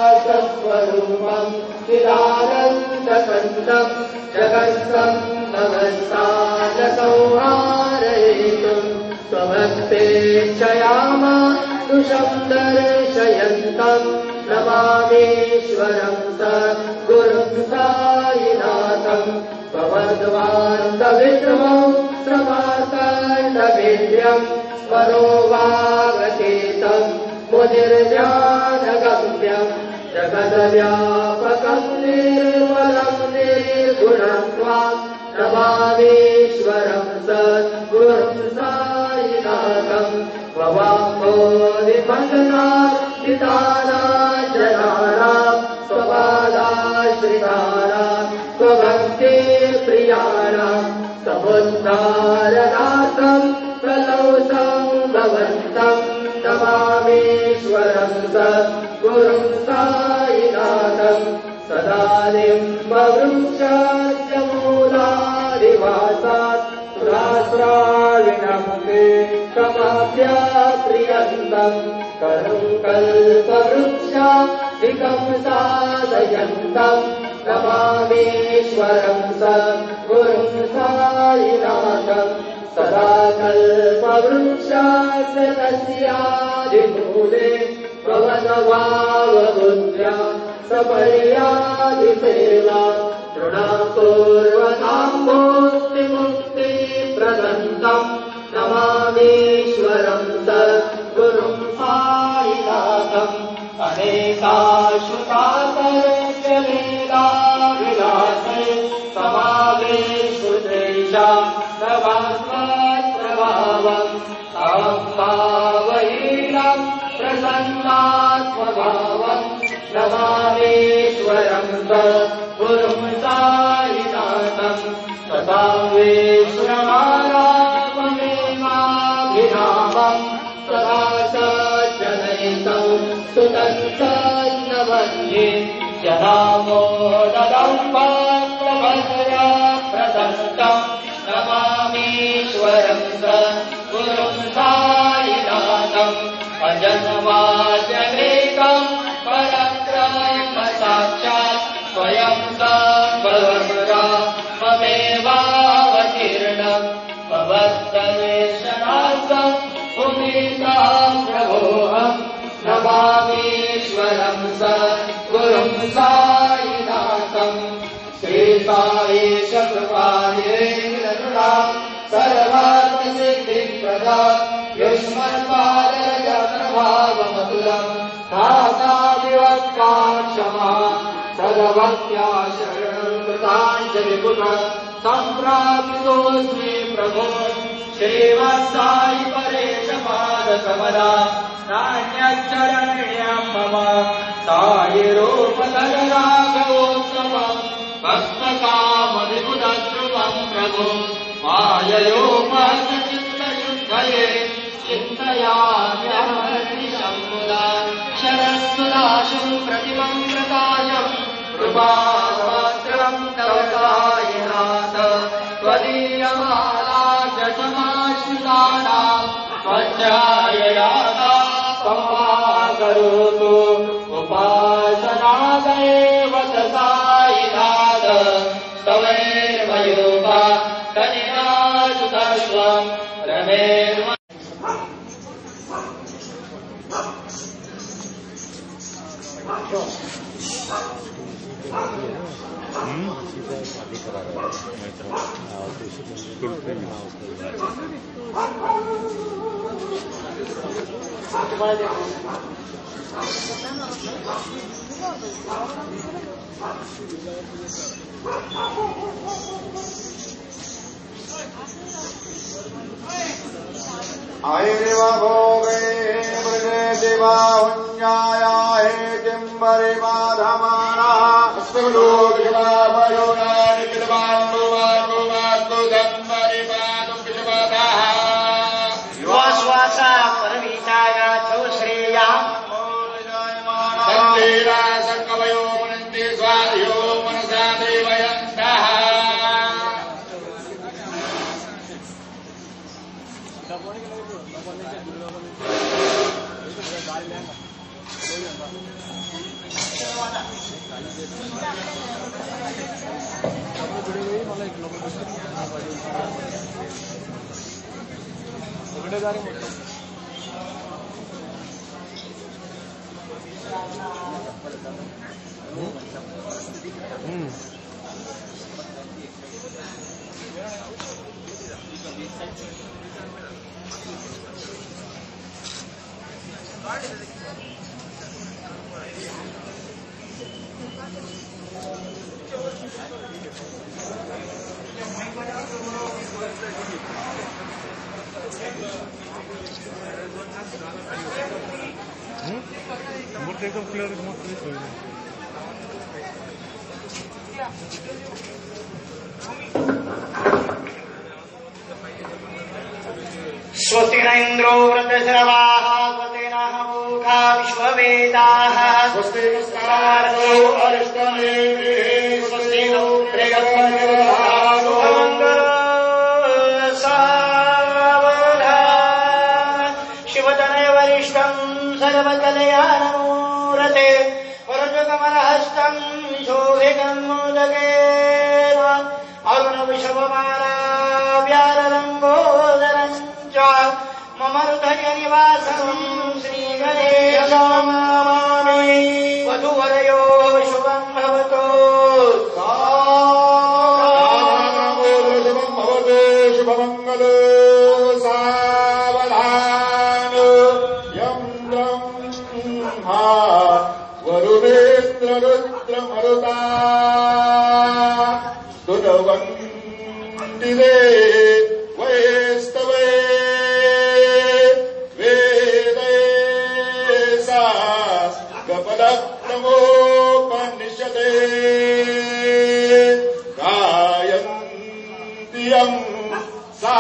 स्वरूपं चिदानन्दकन्दं जगत्सम्भवत्सारसंहारयितुं स्वभक्तेच्छयामानुषं दर्शयन्तं नमामीश्वरं सद्गुरुं सायिनाथं भवद्वान्तविक्रमं श्रमाकण्डवीर्यं परोवागतीतं मुनिर्जानगम्यं जगद्व्यापकं निर्मलं निर्गुणं त्वां नमामीश्वरं सद्गुरुं सायिनाथं भवाम्भोधिमण्डनार्चितानां स्वपादाश्रितानां स्वभक्तिप्रियाणां समुद्धारणार्थं प्रलौसं भवन्तं नमामीश्वरं सद्गुरुं सायिनाथं सदानिम्बवृक्षस्य मूलादिवासात् सुराश्राविणमुखे समाप्याप्रियन्तं करुं कल्पवृक्षाधिकं साधयन्तं नमामीश्वरं सद्गुरुं सायिनाथं सदा कल्पवृक्षस्य तस्यादिमूले भवद्भावबुद्ध्या सपर्यादिसेवा तृणां कुर्वतां मुक्तिप्रदन्तं नमामीश्वरं सद्गुरुं सायिनाथम् अनेकाश्रुतातरस्य लीलाविलासे समावेशु तेषां प्रभावं तां भावहीनं प्रसन्नात्मभावं नमामीश्वरं सद्गुरुं सायिनाथं सदा विश्वमाराममेवाभिरामं सदा सज्जनैतं सुतं सन्नमन्ये जनामोदं वाक्प्रभद्रप्रदत्तं नमामीश्वरं सद्गुरुं सायिनाथम् अजन्माद्यमेकं परब्रह्म साक्षात् स्वयं ममेवावतीर्णं भवद्दर्शनार्थं भूमितां प्रभोऽहं नमामीश्वरं सद्गुरुं सायिनाथम् श्रीसायेश कृपायेन सर्वार्थसिद्धिप्रदा युष्मन्पादरजप्रभावमतुलं धाताविवक्ताक्षमा सर्वत्या शरणं कृताञ्जलिपुटः सम्प्राप्तोऽस्मि प्रभो श्रीवत्सायि परेशपादकमला नान्यच्चरण्यं मम सायिरूपधरराघवोत्तमं भक्तकामविबुधध्रुवं प्रभो माययोपहतचित्तशुद्धये चिन्तयाम्यहर्निशं मुदा शरस्तुदाशं प्रतिमं प्रकाशं कृपापात्रं तव सायिनाथ त्वदीयमालाजसमाश्रितानां त्वज्जाययाता करोतु उपासनादेव सायिनाथ स्तवैर्मयोपा कनिनासुतस्वं रमेर्म शादी करा रहा आयेव भोगे मृगेतिवाहुञ्जाया हेतिम्बरिमाधमाना सुलोकिवाभयोनानि कृतमान्मुवाकुवाकुदम्बरिमानुपिशपतः युवाश्वासा परवीताया चौ श्रेया सन्तीरा सर्कवयो मुनन्ति स्वायो मनसा देवयन्तः मोठे एकदम क्लिअर मोठे स्वस्ति न इन्द्रो वृद्धश्रवाः स्वस्ति नः मूखा विश्ववेदाः स्वस्ति नस्तारो अरिष्टनेमिः स्वस्ति नो प्रियगणो शिवतनय वरिष्ठम् सर्वकलयानमूरते वरजकमलहस्तम् शोभितम् मोदकेन अरुणविषवमाला व्यालम्बोदरम् च मम हृदय निवासम् श्रीगणेशम् नमामि वधूवरयोः शुभम् भवतु शुभम् भवतु शुभमङ्गल सावधान यम् ब्रह्मा वरुणेन्द्ररुद्रमरुता स्तुतवन्दिरे वैस्तवे वेदे सा कपलप्रमोपनिषदे गायन्ति यम् सा